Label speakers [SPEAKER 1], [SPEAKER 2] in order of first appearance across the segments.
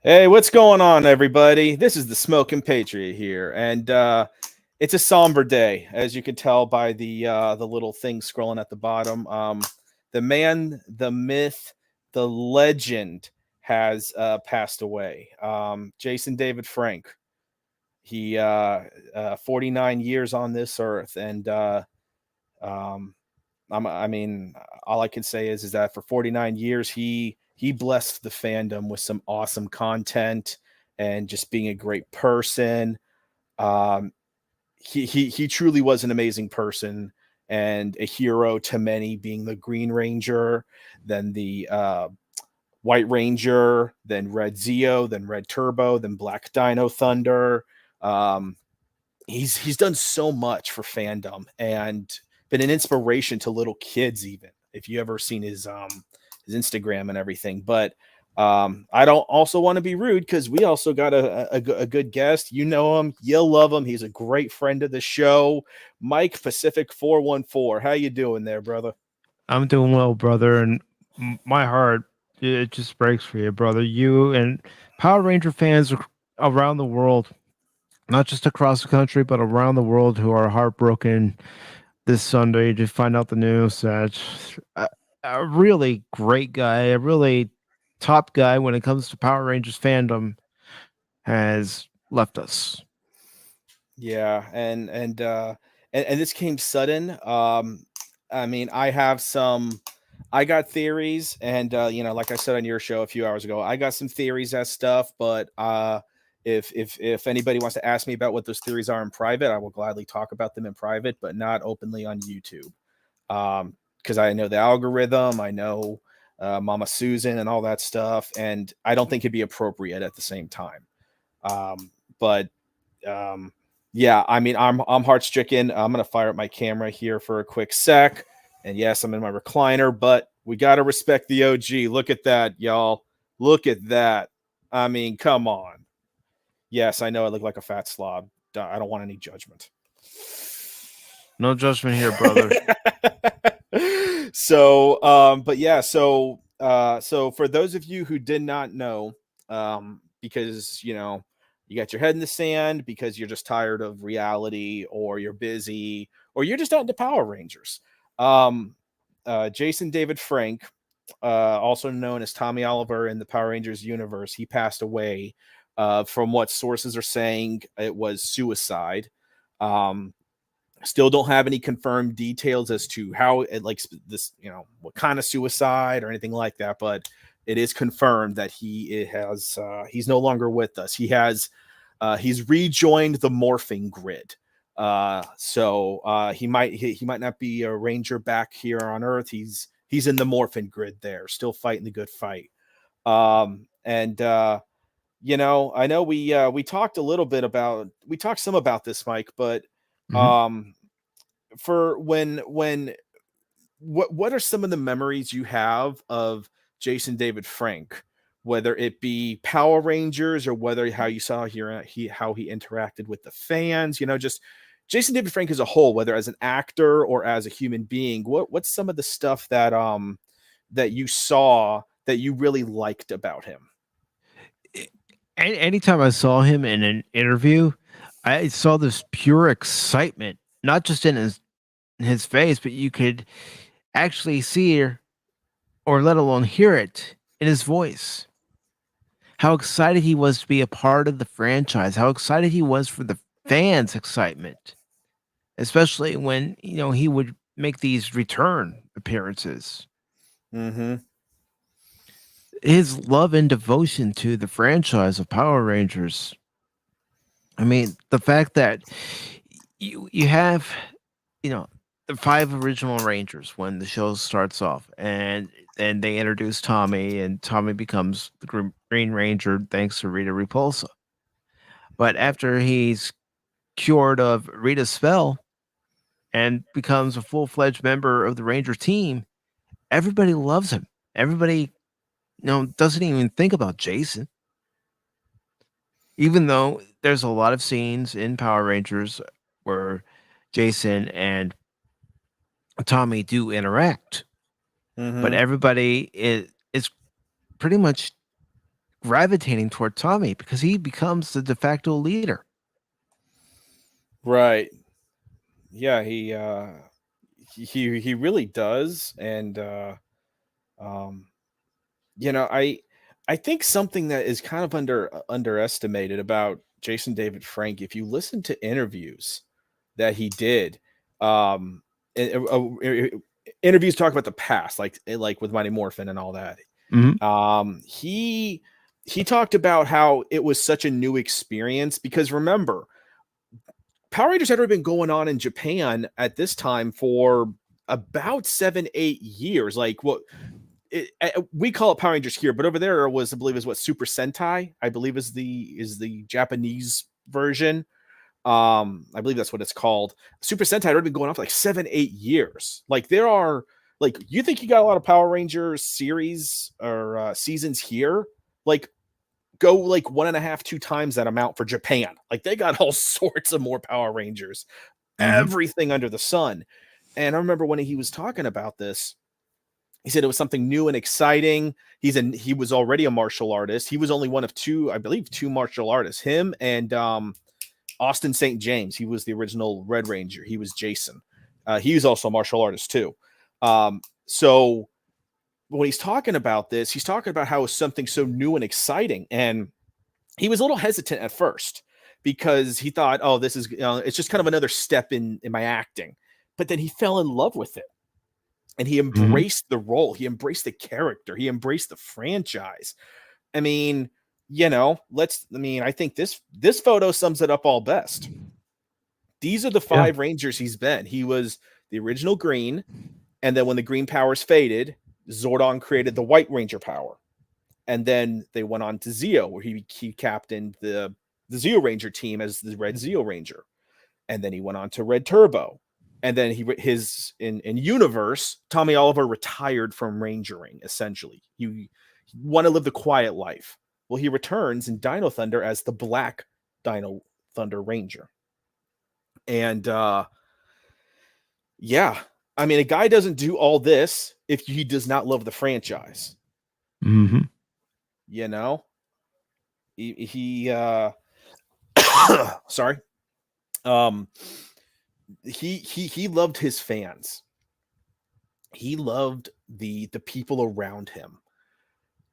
[SPEAKER 1] Hey, what's going on, everybody? This is the Smoking Patriot here, and it's a somber day, as you can tell by the little thing scrolling at the bottom. The man, the myth, the legend has passed away. Jason David Frank. He 49 years on this earth, and um, I mean, all I can say is that for 49 years he blessed the fandom with some awesome content and just being a great person. Um, he truly was an amazing person and a hero to many, being the Green Ranger, then the White Ranger, then Red Zeo, then Red Turbo, then Black Dino Thunder. Um, he's done so much for fandom and been an inspiration to little kids, even if you ever seen his Instagram and everything. But I don't also want to be rude because we also got a good guest. You know him, you'll love him. He's a great friend of the show. Mike Pacific 414. How you doing there, brother?
[SPEAKER 2] I'm doing well, brother, and my heart it just breaks for you, brother. You and Power Ranger fans around the world, not just across the country, but around the world, who are heartbroken this Sunday to find out the news that a, a really great guy, a really top guy when it comes to Power Rangers fandom, has left us.
[SPEAKER 1] Yeah, and this came sudden. I mean, I got theories, and like I said on your show a few hours ago, I got some theories as stuff. But if anybody wants to ask me about what those theories are in private, I will gladly talk about them in private, but not openly on YouTube. Because I know the algorithm, I know Mama Susan and all that stuff, and I don't think it'd be appropriate at the same time. But um, yeah, I mean, I'm heart stricken. I'm gonna fire up my camera here for a quick sec, and yes, I'm in my recliner, but we gotta respect the OG. Look at that, y'all. Look at that. I mean, come on. Yes, I know I look like a fat slob. I don't want any judgment.
[SPEAKER 2] No judgment here, brother.
[SPEAKER 1] But yeah, so for those of you who did not know, because you got your head in the sand because you're just tired of reality, or you're busy, or you're just not into Power Rangers. Um, Jason David Frank, also known as Tommy Oliver in the Power Rangers universe, he passed away. From what sources are saying, it was suicide. Um, Still don't have any confirmed details as to how it, like, this, what kind of suicide or anything like that, but it is confirmed that he's no longer with us. He's rejoined the morphing grid. He might not be a ranger back here on Earth. He's in the morphing grid there, still fighting the good fight. And I know we talked a little bit about we talked some about this, Mike, but
[SPEAKER 2] Mhm.
[SPEAKER 1] um for when what are some of the memories you have of Jason David Frank, whether it be Power Rangers or whether how you saw how he interacted with the fans, just Jason David Frank as a whole, whether as an actor or as a human being. What's some of the stuff that you saw that you really liked about him?
[SPEAKER 2] Anytime I saw him in an interview, I saw this pure excitement, not just in his face, but you could actually see or let alone hear it in his voice. How excited he was to be a part of the franchise, how excited he was for the fans' excitement, especially when, he would make these return appearances.
[SPEAKER 1] Mm-hmm.
[SPEAKER 2] His love and devotion to the franchise of Power Rangers. I mean, the fact that you have, you know, the five original Rangers when the show starts off, and then they introduce Tommy, and Tommy becomes the Green Ranger thanks to Rita Repulsa. But after he's cured of Rita's spell and becomes a full fledged member of the Ranger team, everybody loves him. Everybody, doesn't even think about Jason, even though there's a lot of scenes in Power Rangers where Jason and Tommy do interact, but
[SPEAKER 1] Mm-hmm.
[SPEAKER 2] everybody is pretty much gravitating toward Tommy because he becomes the de facto leader.
[SPEAKER 1] Right. Yeah, he really does. And um you know, I think something that is kind of underestimated about Jason David Frank, if you listen to interviews that he did, um in- uh, uh, uh, interviews talk about the past, like with Mighty Morphin and all that.
[SPEAKER 2] Hmm.
[SPEAKER 1] He talked about how it was such a new experience because remember, Power Rangers had already been going on in Japan at this time for about 7, 8 years. Like what we call it Power Rangers here, but over there was, I believe, is what Super Sentai, I believe, is the Japanese version. I believe that's what it's called. Super Sentai had already been going on for like 7, 8 years. Like there are, like, you think you got a lot of Power Rangers series or seasons here? Like go like 1.5, 2 times that amount for Japan. Like they got all sorts of more Power Rangers,
[SPEAKER 2] Hmm.
[SPEAKER 1] everything under the sun. And I remember when he was talking about this, he said it was something new and exciting. He was already a martial artist. He was only one of two, I believe, two martial artists. Him and Austin St. James. He was the original Red Ranger. He was Jason. He was also a martial artist too. So when he's talking about this, he's talking about how it's something so new and exciting. And he was a little hesitant at first because he thought, oh, this is, it's just kind of another step in my acting. But then he fell in love with it and he
[SPEAKER 2] Hmm.
[SPEAKER 1] embraced the role. He embraced the character. He embraced the franchise. I mean, I think this photo sums it up all best. These are the
[SPEAKER 2] Yeah.
[SPEAKER 1] 5 Rangers he's been. He was the original green, and then when the green powers faded, Zordon created the White Ranger power. And then they went on to Zeo, where he captained the Zeo Ranger team as the Red Zeo Ranger. And then he went on to Red Turbo. And then in universe, Tommy Oliver retired from rangering. Essentially, he want to live the quiet life. Well, he returns in Dino Thunder as the Black Dino Thunder Ranger. And yeah, I mean, a guy doesn't do all this if he does not love the franchise.
[SPEAKER 2] Hmm.
[SPEAKER 1] You know, he sorry, um, he loved his fans. He loved the people around him.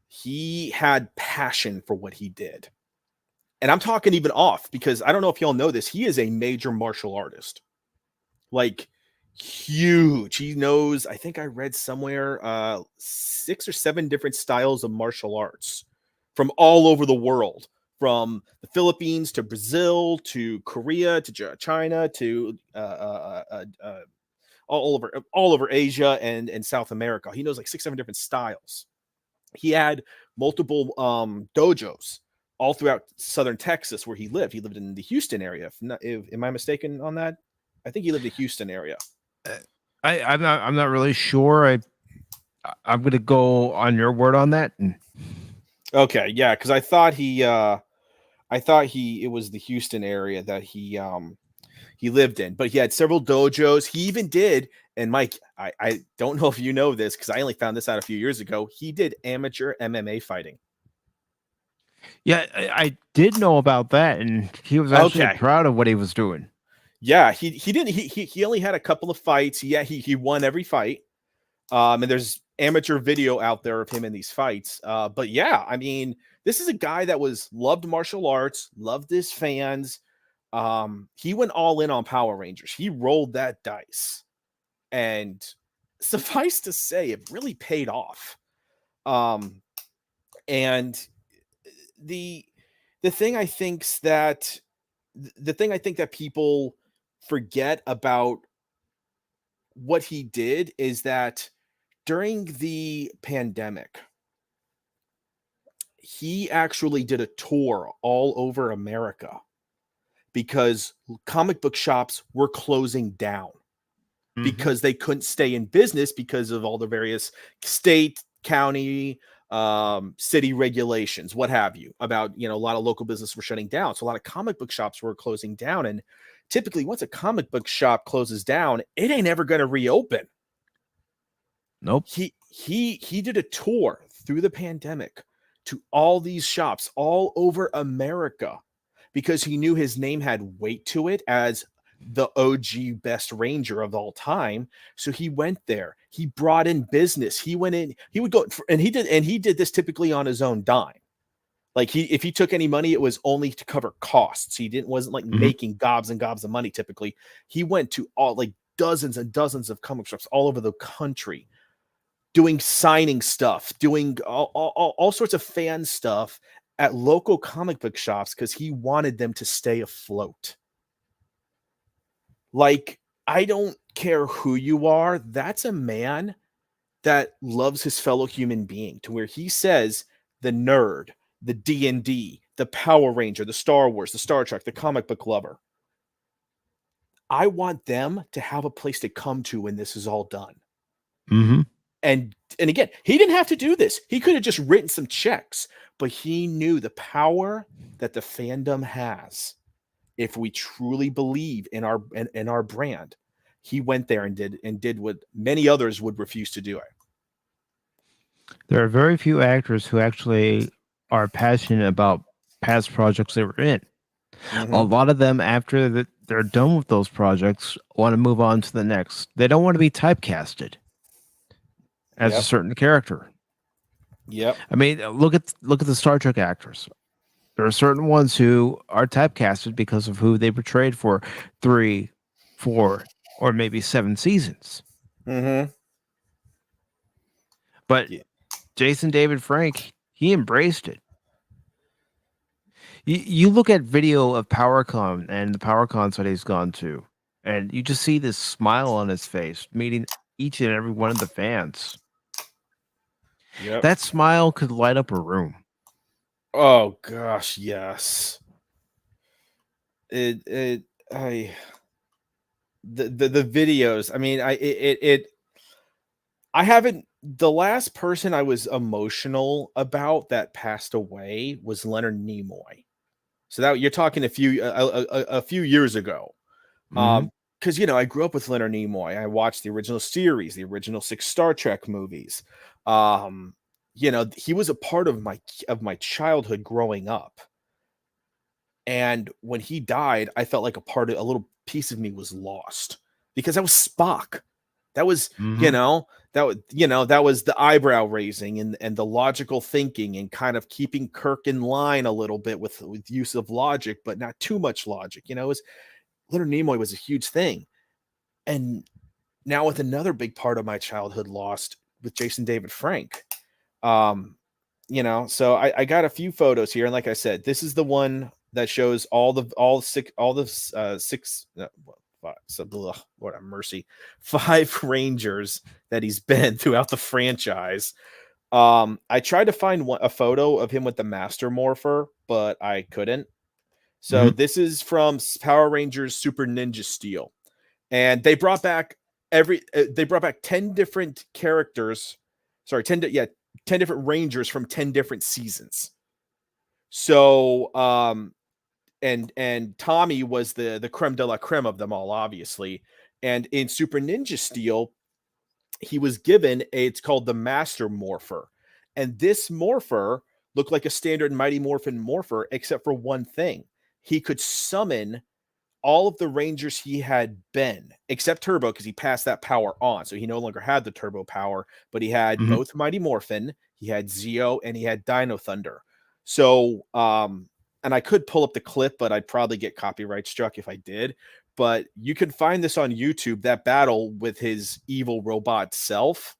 [SPEAKER 1] He had passion for what he did. And I'm talking even off because I don't know if y'all know this. He is a major martial artist. Like huge. He knows, I think I read somewhere 6 or 7 different styles of martial arts from all over the world, from the Philippines to Brazil to Korea to China to all over Asia and South America. He knows like 6, 7 different styles. He had multiple dojos all throughout southern Texas where he lived. He lived in the Houston area. Am I mistaken on that? I think he lived in the Houston area.
[SPEAKER 2] I'm not really sure. I'm gonna go on your word on that. And
[SPEAKER 1] Okay, yeah, because I thought it was the Houston area that he lived in, but he had several dojos. He even did, and Mike, I don't know if you know this because I only found this out a few years ago. He did amateur MMA fighting.
[SPEAKER 2] yeah, I did know about that, and he was actually
[SPEAKER 1] Okay.
[SPEAKER 2] proud of what he was doing.
[SPEAKER 1] Yeah, he didn't he only had a couple of fights. Yeah, he won every fight. And there's amateur video out there of him in these fights. But yeah, I mean, this is a guy that was loved martial arts, loved his fans. He went all in on Power Rangers. He rolled that dice. And suffice to say, it really paid off. Um, and the the thing I think's that the thing I think that people forget about what he did is that during the pandemic, he actually did a tour all over America because comic book shops were closing down
[SPEAKER 2] Hmm.
[SPEAKER 1] because they couldn't stay in business because of all the various state, county, city regulations, what have you, about, a lot of local business were shutting down. So a lot of comic book shops were closing down. And typically, once a comic book shop closes down, it ain't ever going to reopen.
[SPEAKER 2] Nope.
[SPEAKER 1] He did a tour through the pandemic to all these shops all over America because he knew his name had weight to it as the OG best ranger of all time. So he went there. He brought in business. He went in. He would go and he did this typically on his own dime. Like if he took any money, it was only to cover costs. He didn't wasn't like
[SPEAKER 2] Mhm.
[SPEAKER 1] making gobs and gobs of money. Typically, he went to all like dozens and dozens of comic shops all over the country, doing signing stuff, doing all sorts of fan stuff at local comic book shops because he wanted them to stay afloat. Like, I don't care who you are, that's a man that loves his fellow human being to where he says the nerd, the D&D, the Power Ranger, the Star Wars, the Star Trek, the comic book lover. I want them to have a place to come to when this is all done.
[SPEAKER 2] Mhm.
[SPEAKER 1] And again, he didn't have to do this. He could have just written some checks, but he knew the power that the fandom has. If we truly believe in our brand, he went there and did what many others would refuse to do. It.
[SPEAKER 2] There are very few actors who actually are passionate about past projects they were in. A
[SPEAKER 1] Mm-hmm.
[SPEAKER 2] lot of them, after they're done with those projects, want to move on to the next. They don't want to be typecasted as a
[SPEAKER 1] Yep.
[SPEAKER 2] certain character.
[SPEAKER 1] Yep.
[SPEAKER 2] I mean, look at the Star Trek actors. There are certain ones who are typecasted because of who they portrayed for 3, 4, or maybe 7 seasons.
[SPEAKER 1] Mm-hmm.
[SPEAKER 2] But
[SPEAKER 1] Yeah.
[SPEAKER 2] Jason David Frank, he embraced it. You look at video of PowerCon and the PowerCons that he's gone to, and you just see this smile on his face, meeting each and every one of the fans.
[SPEAKER 1] Yep.
[SPEAKER 2] That smile could light up a room.
[SPEAKER 1] Oh gosh, yes. It I the videos. I mean, I haven't the last person I was emotional about that passed away was Leonard Nimoy. So that you're talking a few years ago.
[SPEAKER 2] Mhm.
[SPEAKER 1] Because I grew up with Leonard Nimoy. I watched the original series, the original 6 Star Trek movies. Um, he was a part of my childhood growing up. And when he died, I felt like a little piece of me was lost because that was Spock. That was,
[SPEAKER 2] Mhm.
[SPEAKER 1] that was the eyebrow raising and the logical thinking and kind of keeping Kirk in line a little bit with use of logic, but not too much logic. Leonard Nimoy was a huge thing. And now with another big part of my childhood lost with Jason David Frank. Um, so I got a few photos here, and like I said, this is the one that shows all the six so what a mercy 5 Rangers that he's been throughout the franchise. I tried to find a photo of him with the Master Morpher, but I couldn't. So
[SPEAKER 2] Mhm.
[SPEAKER 1] this is from Power Rangers Super Ninja Steel, and they brought back 10 different characters. Sorry, 10 different Rangers from 10 different seasons. So and Tommy was the creme de la creme of them all, obviously. And in Super Ninja Steel, he was given it's called the Master Morpher. And this morpher looked like a standard Mighty Morphin morpher, except for one thing. He could summon all of the Rangers he had been, except Turbo, because he passed that power on. So he no longer had the Turbo power, but he had
[SPEAKER 2] Mhm.
[SPEAKER 1] both Mighty Morphin, he had Zeo, and he had Dino Thunder. So, and I could pull up the clip, but I'd probably get copyright struck if I did. But you can find this on YouTube, that battle with his evil robot self.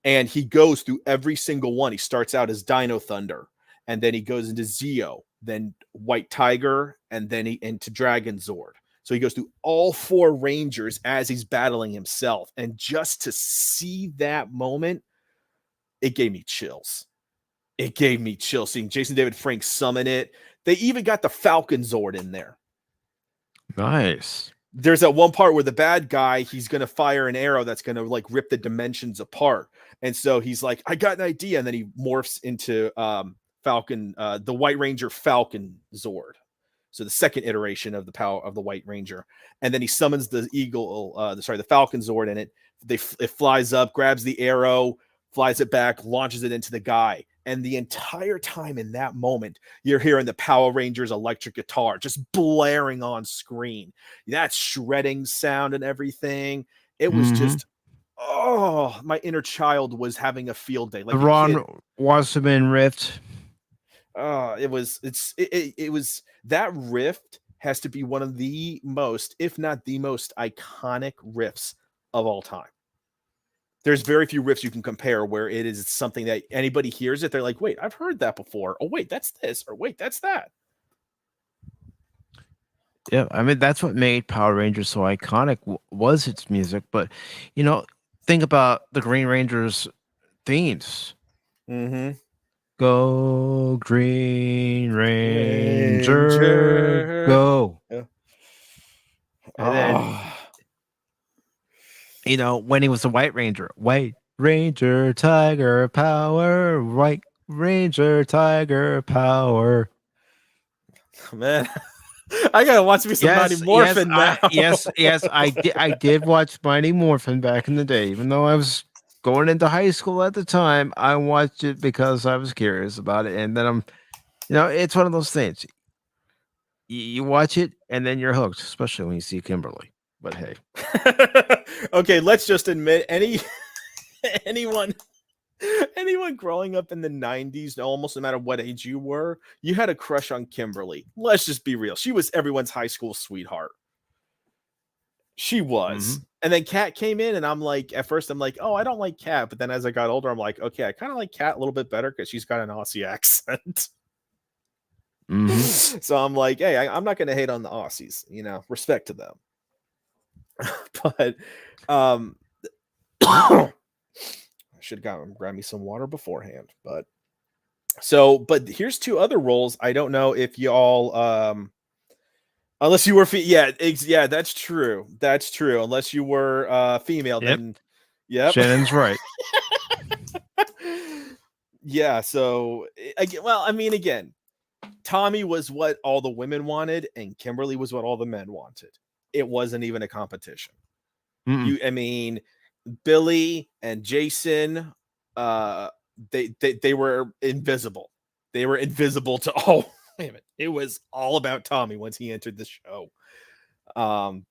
[SPEAKER 1] And he goes through every single one. He starts out as Dino Thunder, and then he goes into Zeo, then White Tiger, and then he into Dragon Zord. So he goes through all 4 Rangers as he's battling himself. And just to see that moment, it gave me chills. It gave me chills seeing Jason David Frank summon it. They even got the Falcon Zord in there.
[SPEAKER 2] Nice.
[SPEAKER 1] There's that one part where the bad guy, he's going to fire an arrow that's going to like rip the dimensions apart. And so he's like, I got an idea. And then he morphs into Falcon, the White Ranger Falcon Zord. So the second iteration of the power of the White Ranger. And then he summons the the Falcon Zord, and it flies up, grabs the arrow, flies it back, launches it into the guy. And the entire time in that moment, you're hearing the Power Rangers electric guitar just blaring on screen. That shredding sound and everything. It was
[SPEAKER 2] Mm-hmm.
[SPEAKER 1] just, oh, my inner child was having a field day.
[SPEAKER 2] The
[SPEAKER 1] Like a
[SPEAKER 2] Ron
[SPEAKER 1] kid.
[SPEAKER 2] Wasserman rift.
[SPEAKER 1] It was that riff has to be one of the most, if not the most iconic riffs of all time. There's very few riffs you can compare where it is something that anybody hears it, they're like, wait, I've heard that before. Oh, wait, that's this, or wait, that's that.
[SPEAKER 2] Yeah, I mean that's what made Power Rangers so iconic was its music. But you know, think about the Green Rangers themes.
[SPEAKER 1] Mm-hmm.
[SPEAKER 2] Go Green Ranger,
[SPEAKER 1] Ranger.
[SPEAKER 2] go.
[SPEAKER 1] Yeah.
[SPEAKER 2] And then
[SPEAKER 1] Oh,
[SPEAKER 2] when he was the White Ranger, White Ranger, Tiger Power, White Ranger, Tiger Power.
[SPEAKER 1] man. I gotta watch me some Mighty
[SPEAKER 2] Yes, yes,
[SPEAKER 1] Morphin now.
[SPEAKER 2] yes, I did watch Mighty Morphin back in the day, even though I was going into high school at the time. I watched it because I was curious about it, and then it's one of those things. You watch it, and then you're hooked, especially when you see Kimberly. But hey,
[SPEAKER 1] Okay, let's just admit anyone anyone growing up in the 90s, almost no matter what age you were, you had a crush on Kimberly. Let's just be real. She was everyone's high school sweetheart. She was.
[SPEAKER 2] hmm
[SPEAKER 1] And then Kat came in, and I'm like, at first, I'm like, oh, I don't like Kat. But then as I got older, I'm like, okay, I kind of like Kat a little bit better because she's got an Aussie accent.
[SPEAKER 2] hmm
[SPEAKER 1] So I'm like, hey, I'm not going to hate on the Aussies, respect to them. But um, I should have gone grab me some water beforehand. But here's two other roles. I don't know if y'all unless you were yeah, that's true. That's true. Unless you were female,
[SPEAKER 2] yep,
[SPEAKER 1] then yep.
[SPEAKER 2] Shannon's right.
[SPEAKER 1] Yeah, so well, I mean, again, Tommy was what all the women wanted, and Kimberly was what all the men wanted. It wasn't even a competition.
[SPEAKER 2] Mm-mm.
[SPEAKER 1] I mean, Billy and Jason, uh, they were invisible. They were invisible to all women. It was all about Tommy once he entered the show. Um,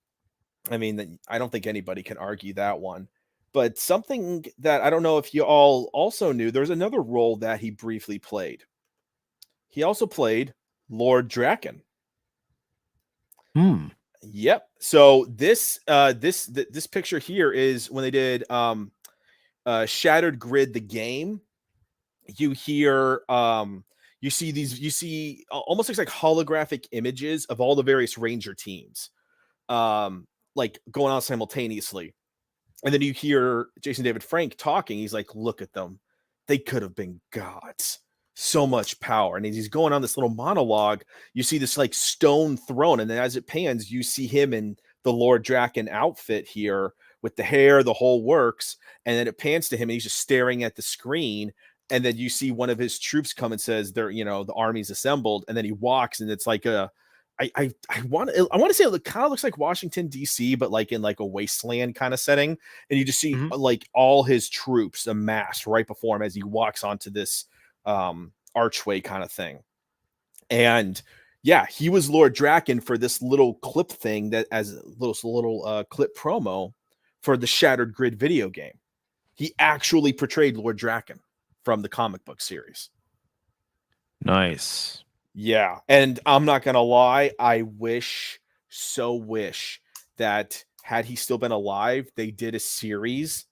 [SPEAKER 1] I mean, I don't think anybody can argue that one. But something that I don't know if you all also knew, there's another role that he briefly played. He also played Lord Draken.
[SPEAKER 2] Hmm.
[SPEAKER 1] Yep. So this picture here is when they did Shattered Grid the game. You hear you see almost looks like holographic images of all the various Ranger teams like going on simultaneously. And then you hear Jason David Frank talking. He's like, look at them. They could have been gods. So much power. And as he's going on this little monologue, you see this like stone throne. And then as it pans, you see him in the Lord Draken outfit here with the hair, the whole works. And then it pans to him and he's just staring at the screen. And then you see one of his troops come and says, they're, the army's assembled. And then he walks and it's like I want to say it kind of looks like Washington D.C., but like in like a wasteland kind of setting, and you just see
[SPEAKER 2] hmm
[SPEAKER 1] like all his troops amassed right before him as he walks onto this archway kind of thing. And yeah, he was Lord Draken for this little clip thing that as a little clip promo for the Shattered Grid video game. He actually portrayed Lord Draken from the comic book series.
[SPEAKER 2] Nice.
[SPEAKER 1] Yeah, and I'm not gonna lie, I wish that had he still been alive, they did a series,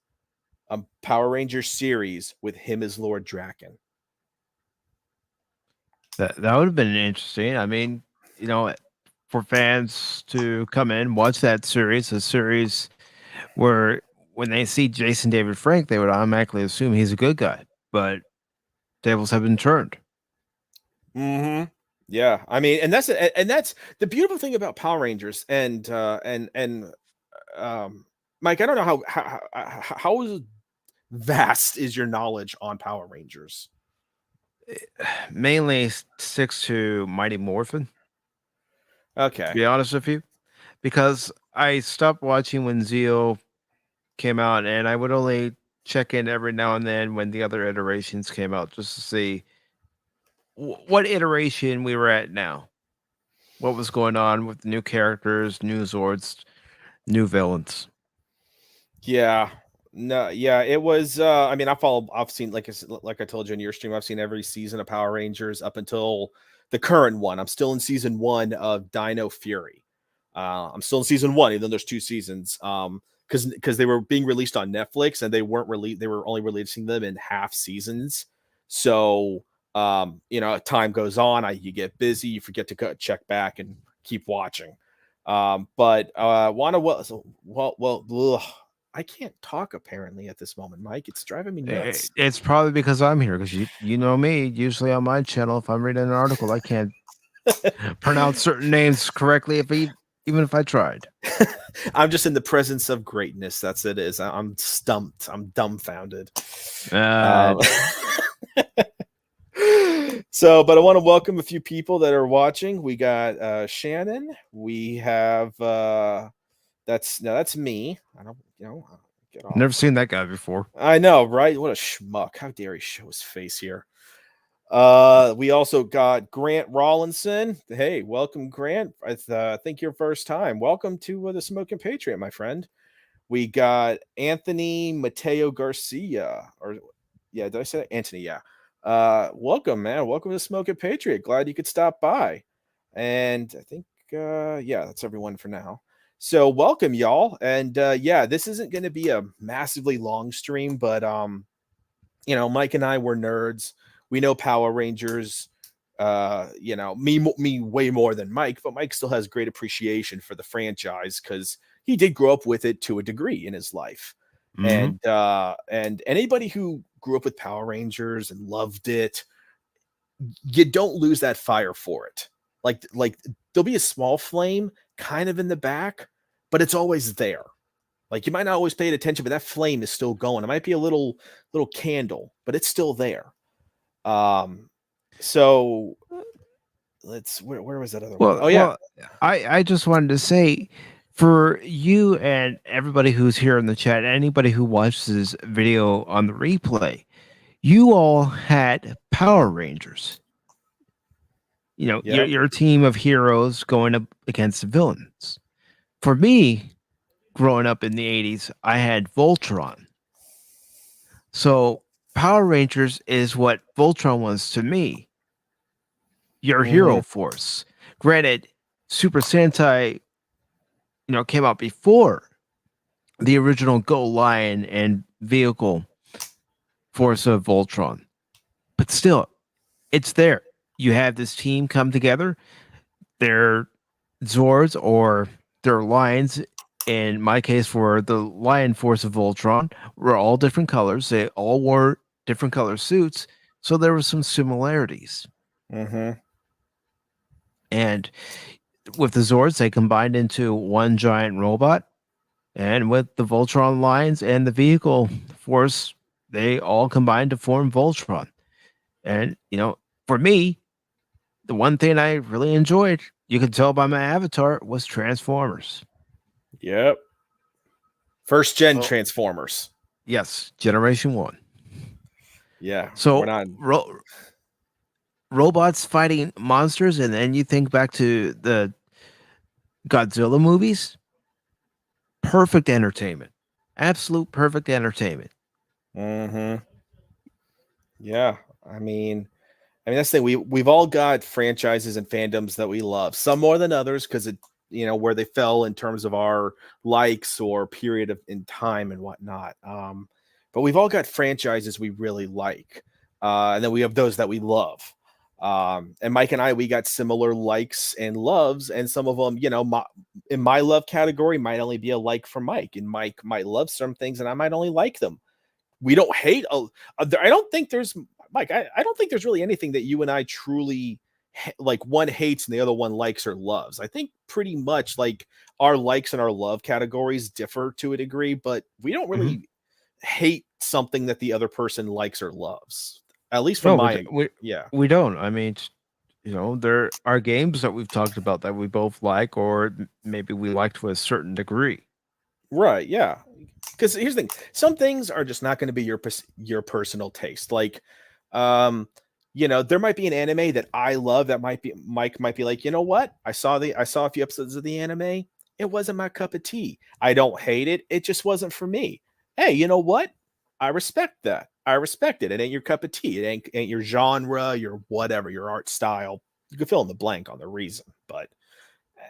[SPEAKER 1] a Power Rangers series with him as Lord Draken.
[SPEAKER 2] That would have been interesting. I mean, for fans to come in, watch that series, a series where when they see Jason David Frank, they would automatically assume he's a good guy. But tables have been turned.
[SPEAKER 1] Mm-hmm. Yeah, I mean, and that's the beautiful thing about Power Rangers, and Mike, I don't know how vast is your knowledge on Power Rangers.
[SPEAKER 2] Mainly sticks to Mighty Morphin, to
[SPEAKER 1] Okay.
[SPEAKER 2] be honest with you, because I stopped watching when Zeo came out, and I would only check in every now and then when the other iterations came out, just to see what iteration we were at now. What was going on with new characters, new Zords, new villains.
[SPEAKER 1] Yeah. No, yeah, it was I mean, I've seen like I told you in your stream, I've seen every season of Power Rangers up until the current one. I'm still in season 1 of Dino Fury. I'm still in season 1 even though there's 2 seasons. Cuz they were being released on Netflix and they were only releasing them in half seasons. So, time goes on, you get busy, you forget to check back and keep watching. But wanna well, ugh, I can't talk apparently at this moment, Mike. It's driving me nuts.
[SPEAKER 2] It's probably because I'm here, because you know me. Usually on my channel, if I'm reading an article, I can't pronounce certain names correctly even if I tried.
[SPEAKER 1] I'm just in the presence of greatness. That's it is. I'm stumped. I'm dumbfounded.
[SPEAKER 2] Uh,
[SPEAKER 1] But I want to welcome a few people that are watching. We got Shannon. We have that's me. I don't get off.
[SPEAKER 2] Never seen that guy before.
[SPEAKER 1] I know, right? What a schmuck. How dare he show his face here? We also got Grant Rawlinson. Hey, welcome, Grant. I think your first time. Welcome to the Smoking Patriot, my friend. We got Anthony Mateo Garcia, or yeah, did I say that? Anthony? Yeah. Welcome, man. Welcome to Smoking Patriot. Glad you could stop by. And I think, yeah, that's everyone for now. So welcome, y'all. And yeah, this isn't going to be a massively long stream, but Mike and I were nerds. We know Power Rangers. Me way more than Mike, but Mike still has great appreciation for the franchise because he did grow up with it to a degree in his life.
[SPEAKER 2] Mhm.
[SPEAKER 1] And anybody who grew up with Power Rangers and loved it, you don't lose that fire for it. Like there'll be a small flame kind of in the back, but it's always there. Like you might not always pay attention, but that flame is still going. It might be a little candle, but it's still there. So where was that other one?
[SPEAKER 2] Well,
[SPEAKER 1] Oh yeah.
[SPEAKER 2] well, I just wanted to say, for you and everybody who's here in the chat, anybody who watches this video on the replay, you all had Power Rangers.
[SPEAKER 1] Yep.
[SPEAKER 2] Your team of heroes going up against the villains. For me, growing up in the 80s, I had Voltron. So Power Rangers is what Voltron was to me. Your hero force. Granted, Super Sentai, came out before the original Go Lion and vehicle force of Voltron. But still, it's there. You have this team come together. Their Zords, or their lions, in my case, for the Lion Force of Voltron, were all different colors. They all wore different color suits. So there were some similarities.
[SPEAKER 1] Mm-hmm.
[SPEAKER 2] And with the Zords, they combined into one giant robot. And with the Voltron lines and the vehicle force, they all combined to form Voltron. And, for me, the one thing I really enjoyed, you could tell by my avatar, was Transformers.
[SPEAKER 1] Yep. First gen
[SPEAKER 2] Oh,
[SPEAKER 1] Transformers.
[SPEAKER 2] yes, Generation 1.
[SPEAKER 1] Yeah.
[SPEAKER 2] So,
[SPEAKER 1] We're not.
[SPEAKER 2] robots fighting monsters, and then you think back to the Godzilla movies. Perfect entertainment. Absolute perfect entertainment.
[SPEAKER 1] Mm-hmm. Yeah. I mean that's the thing. We've all got franchises and fandoms that we love. Some more than others because it where they fell in terms of our likes or period of in time and whatnot. But we've all got franchises we really like, and then we have those that we love. And Mike and I, we got similar likes and loves, and some of them, in my love category, might only be a like for Mike, and Mike might love some things, and I might only like them. We don't hate. I don't think there's Mike. I don't think there's really anything that you and I truly like. One hates and the other one likes or loves. I think pretty much like our likes and our love categories differ to a degree, but we don't really hate something that the other person likes or loves. At least from
[SPEAKER 2] No,
[SPEAKER 1] my yeah.
[SPEAKER 2] we don't. I mean, there are games that we've talked about that we both like, or maybe we like to a certain degree.
[SPEAKER 1] Right, yeah. because here's the thing: some things are just not going to be your personal taste. Like, um, there might be an anime that I love that might be Mike might be like, you know what? I saw a few episodes of the anime. It wasn't my cup of tea. I don't hate it. It just wasn't for me. Hey, you know what? I respect that. I respect it. It ain't your cup of tea. It ain't your genre, your whatever, your art style. You can fill in the blank on the reason, but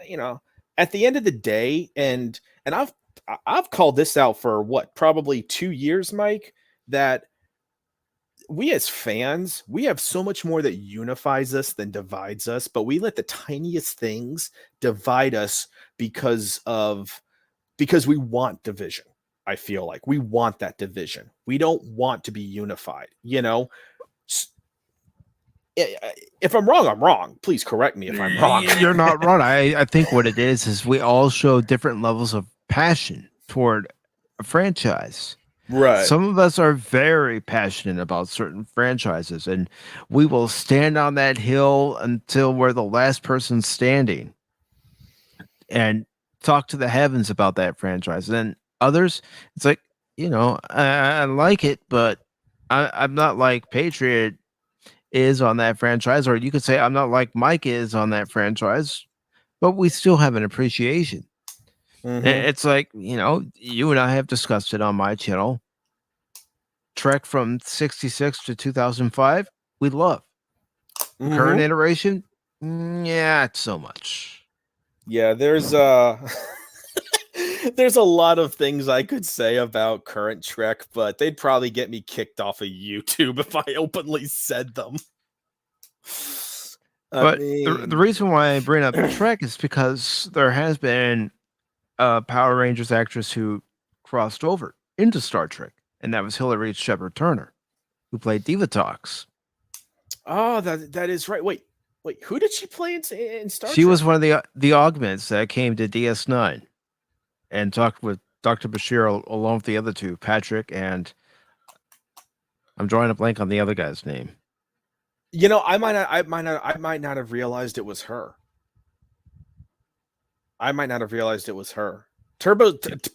[SPEAKER 1] you know, at the end of the day, and I've called this out for what, probably 2 years, Mike, that we as fans, we have so much more that unifies us than divides us, but we let the tiniest things divide us because we want division. I feel like we want that division. We don't want to be unified, If I'm wrong, I'm wrong. Please correct me if I'm wrong.
[SPEAKER 2] You're not wrong. I think what it is we all show different levels of passion toward a franchise.
[SPEAKER 1] Right.
[SPEAKER 2] Some of us are very passionate about certain franchises, and we will stand on that hill until we're the last person standing and talk to the heavens about that franchise. And others, it's like, I like it, but I'm not like Patriot is on that franchise, or you could say I'm not like Mike is on that franchise, but we still have an appreciation.
[SPEAKER 1] Mm-hmm.
[SPEAKER 2] It's like, you and I have discussed it on my channel. Trek from 66 to 2005, we love. The current
[SPEAKER 1] Mm-hmm.
[SPEAKER 2] iteration, yeah, it's so much.
[SPEAKER 1] Yeah, there's a lot of things I could say about current Trek, but they'd probably get me kicked off of YouTube if I openly said them. I
[SPEAKER 2] But the
[SPEAKER 1] mean,
[SPEAKER 2] reason why I bring up Trek is because there has been a Power Rangers actress who crossed over into Star Trek, and that was Hilary Shepard Turner, who played Diva Talks.
[SPEAKER 1] oh, that is right. Wait, who did she play in Star
[SPEAKER 2] She
[SPEAKER 1] Trek?
[SPEAKER 2] was one of the augments that came to DS9 and talked with Dr. Bashir along with the other two, Patrick, and I'm drawing a blank on the other guy's name.
[SPEAKER 1] I might not have realized it was her. I might not have realized it was her. Power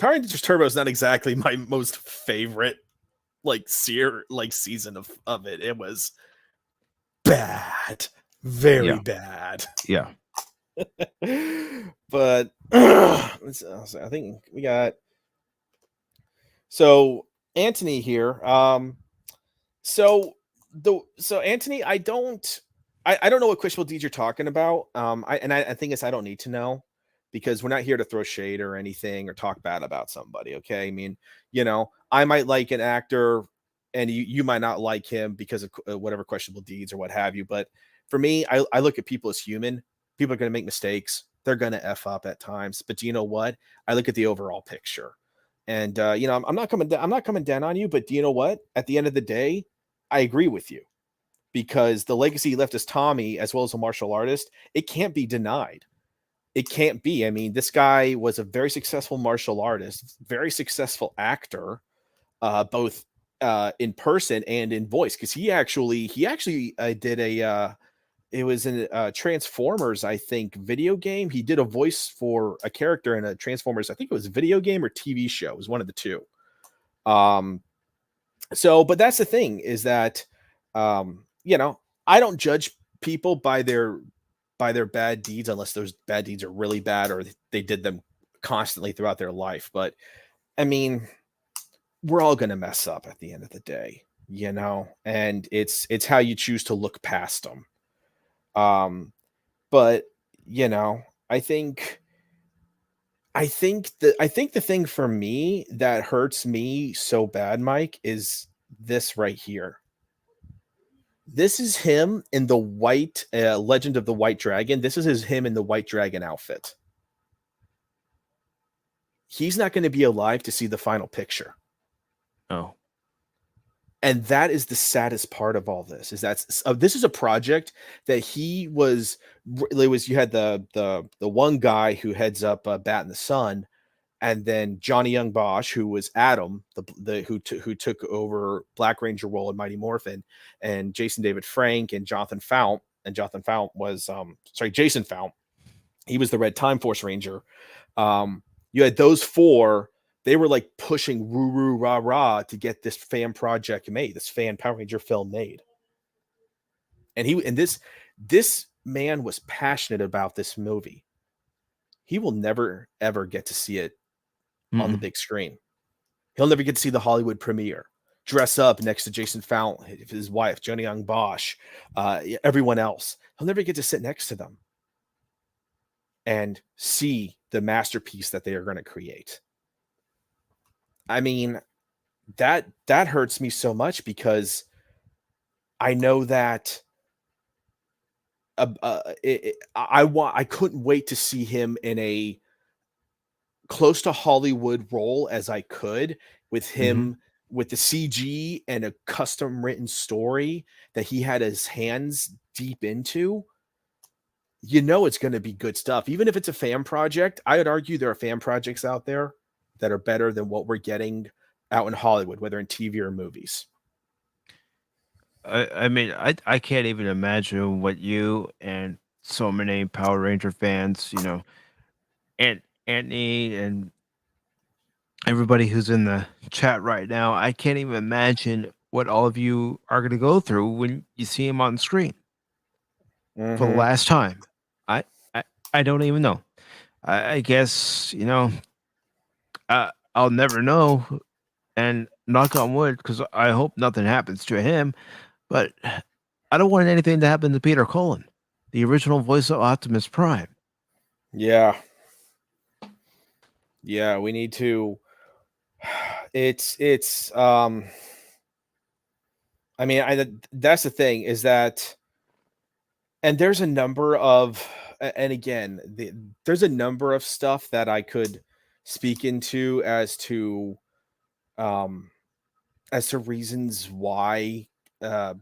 [SPEAKER 1] Rangers Turbo is not exactly my most favorite season of it. It was bad, very
[SPEAKER 2] Yeah,
[SPEAKER 1] bad.
[SPEAKER 2] yeah.
[SPEAKER 1] But I think we got so Anthony here. So Anthony, I don't know what questionable deeds you're talking about. I think I don't need to know because we're not here to throw shade or anything or talk bad about somebody. Okay, I mean, I might like an actor and you might not like him because of whatever questionable deeds or what have you. But for me, I look at people as human. People are going to make mistakes. They're going to f up at times. But do you know what? I look at the overall picture, and I'm not coming down on you. But do you know what? At the end of the day, I agree with you because the legacy he left as Tommy, as well as a martial artist, it can't be denied. It can't be. I mean, this guy was a very successful martial artist, very successful actor, both in person and in voice. Because he actually did it was in Transformers, I think, video game. He did a voice for a character in a Transformers. I think it was a video game or TV show. It was one of the two. Um, but that's the thing is that I don't judge people by their bad deeds unless those bad deeds are really bad or they did them constantly throughout their life. But I mean, we're all going to mess up at the end of the day, and it's how you choose to look past them. But you know i think I think the thing for me that hurts me so bad, Mike, is this right here. This is him in the white Legend of the White Dragon. This is him in the White Dragon outfit. He's not going to be alive to see the final picture.
[SPEAKER 2] Oh,
[SPEAKER 1] And that is the saddest part of all this is that this is a project that he was. It was you had the one guy who heads up Bat in the Sun, and then Johnny Young Bosch, who was Adam, who took over Black Ranger role in Mighty Morphin, and Jason David Frank and Jonathan Fount. And Jonathan Fount was Jason Fount. He was the Red Time Force Ranger. You had those four They were like pushing roo roo rah rah to get this fan project made, this fan Power Ranger film made. And this man was passionate about this movie. He will never ever get to see it on the
[SPEAKER 2] Mm-mm.
[SPEAKER 1] big screen. He'll never get to see the Hollywood premiere, dress up next to Jason Fallon, his wife, Johnny Young Bosch, everyone else. He'll never get to sit next to them and see the masterpiece that they are going to create. I mean, that hurts me so much because I know that I couldn't wait to see him in a close to Hollywood role as I could, with
[SPEAKER 2] Mm-hmm.
[SPEAKER 1] him with the CG and a custom written story that he had his hands deep into. You know it's going to be good stuff. Even if it's a fan project, I would argue there are fan projects out there that are better than what we're getting out in Hollywood, whether in TV or movies.
[SPEAKER 2] I mean, I can't even imagine what you and so many Power Ranger fans, and Anthony and everybody who's in the chat right now, I can't even imagine what all of you are going to go through when you see him on screen for the
[SPEAKER 1] Mm-hmm.
[SPEAKER 2] last time. I I, I don't even know. I guess I'll never know, and knock on wood, because I hope nothing happens to him. But I don't want anything to happen to Peter Cullen, the original voice of Optimus Prime.
[SPEAKER 1] Yeah. Yeah. We need to. It's. I mean, that's the thing is that, and there's a number of, and again, there's a number of stuff that I could speak into um, as to reasons why. Uh,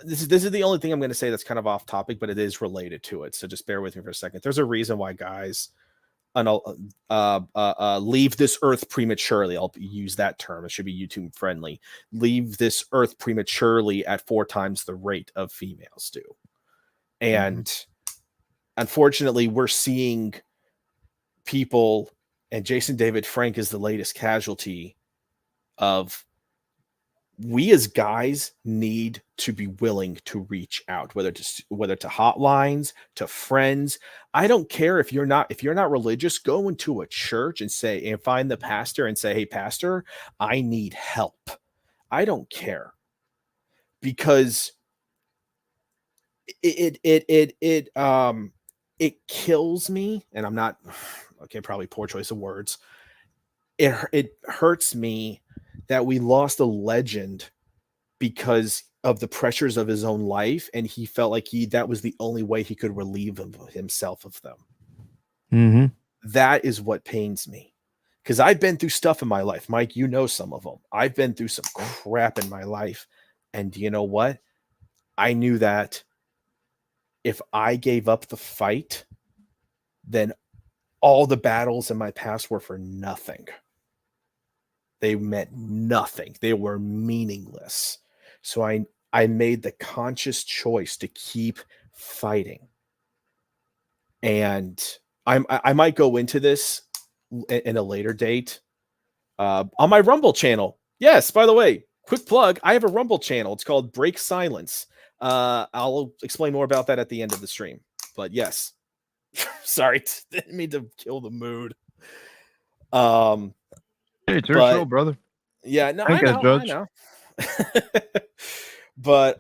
[SPEAKER 1] this is the only thing I'm going to say that's kind of off topic, but it is related to it. So just bear with me for a second. There's a reason why guys leave this earth prematurely. I'll use that term. It should be YouTube friendly. Leave this earth prematurely at 4 times the rate of females do.
[SPEAKER 2] Mhm.
[SPEAKER 1] And unfortunately, we're seeing people, and Jason David Frank is the latest casualty of, we as guys need to be willing to reach out, whether to hotlines, to friends. I don't care if you're not religious. Go into a church and say, and find the pastor and say, hey pastor, I need help. I don't care, because it kills me, and I'm not, okay, probably poor choice of words. It hurts me that we lost a legend because of the pressures of his own life, and he felt like that was the only way he could relieve himself of them.
[SPEAKER 2] Mhm.
[SPEAKER 1] That is what pains me, because I've been through stuff in my life. Mike, you know some of them. I've been through some crap in my life, and you know what? I knew that if I gave up the fight, then all the battles in my past were for nothing. They meant nothing. They were meaningless. So I made the conscious choice to keep fighting. And I might go into this in a later date on my Rumble channel. Yes, by the way, quick plug, I have a Rumble channel. It's called Break Silence. I'll explain more about that at the end of the stream. But yes, sorry, didn't mean to kill the mood. Um,
[SPEAKER 2] Hey, it's your show,
[SPEAKER 1] but
[SPEAKER 2] brother.
[SPEAKER 1] yeah, no,
[SPEAKER 2] I ain't
[SPEAKER 1] I
[SPEAKER 2] got to
[SPEAKER 1] know, I
[SPEAKER 2] judge.
[SPEAKER 1] know. But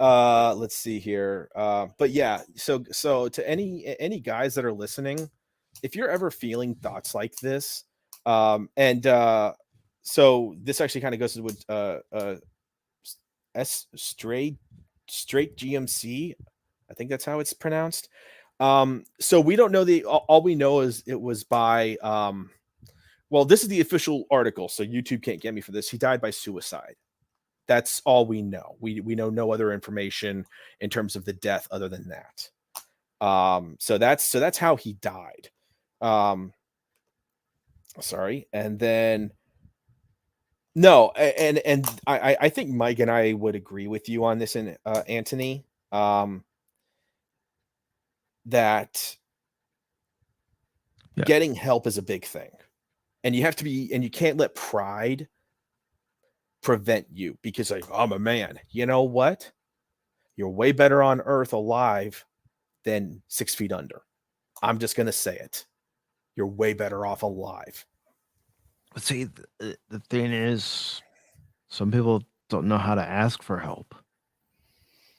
[SPEAKER 1] let's see here. But yeah, so to any guys that are listening, if you're ever feeling thoughts like this, and so this actually kind of goes with S straight GMC. I think that's how it's pronounced. So we don't know all we know is it was by well, this is the official article, so YouTube can't get me for this. He died by suicide. That's all we know. We know no other information in terms of the death other than that. So that's how he died. Um, sorry, and then no, and I think Mike and I would agree with you on this, and Anthony, that
[SPEAKER 2] Yeah.
[SPEAKER 1] getting help is a big thing. And you have to be, and you can't let pride prevent you because like I'm a man. You know what? You're way better on earth alive than 6 feet under. I'm just gonna say it. You're way better off alive.
[SPEAKER 2] But see, the thing is, some people don't know how to ask for help.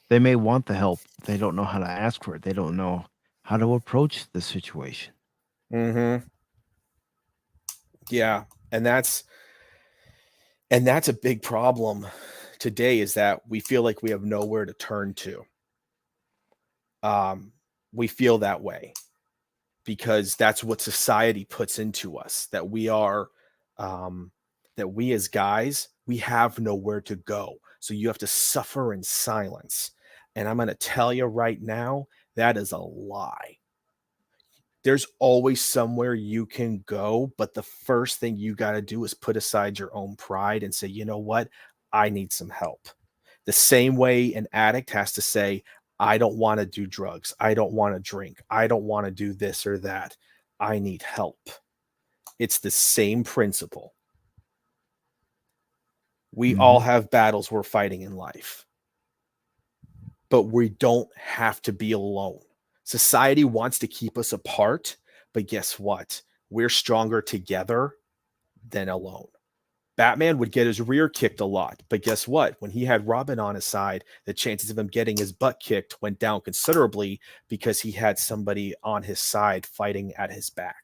[SPEAKER 2] They may want the help, but they don't know how to ask for it. They don't know how to approach the situation.
[SPEAKER 1] Mm-hmm. Yeah. And that's a big problem today is that we feel like we have nowhere to turn to. Um, we feel that way because that's what society puts into us that we are um, that we as guys we have nowhere to go, so you have to suffer in silence. And I'm going to tell you right now, that is a lie. There's always somewhere you can go, but the first thing you got to do is put aside your own pride and say, you know what, I need some help. The same way an addict has to say, I don't want to do drugs. I don't want to drink. I don't want to do this or that. I need help. It's the same principle. We all
[SPEAKER 2] Hmm.
[SPEAKER 1] have battles we're fighting in life, but we don't have to be alone. Society wants to keep us apart, but guess what? We're stronger together than alone. Batman would get his rear kicked a lot, but guess what? When he had Robin on his side, the chances of him getting his butt kicked went down considerably because he had somebody on his side fighting at his back.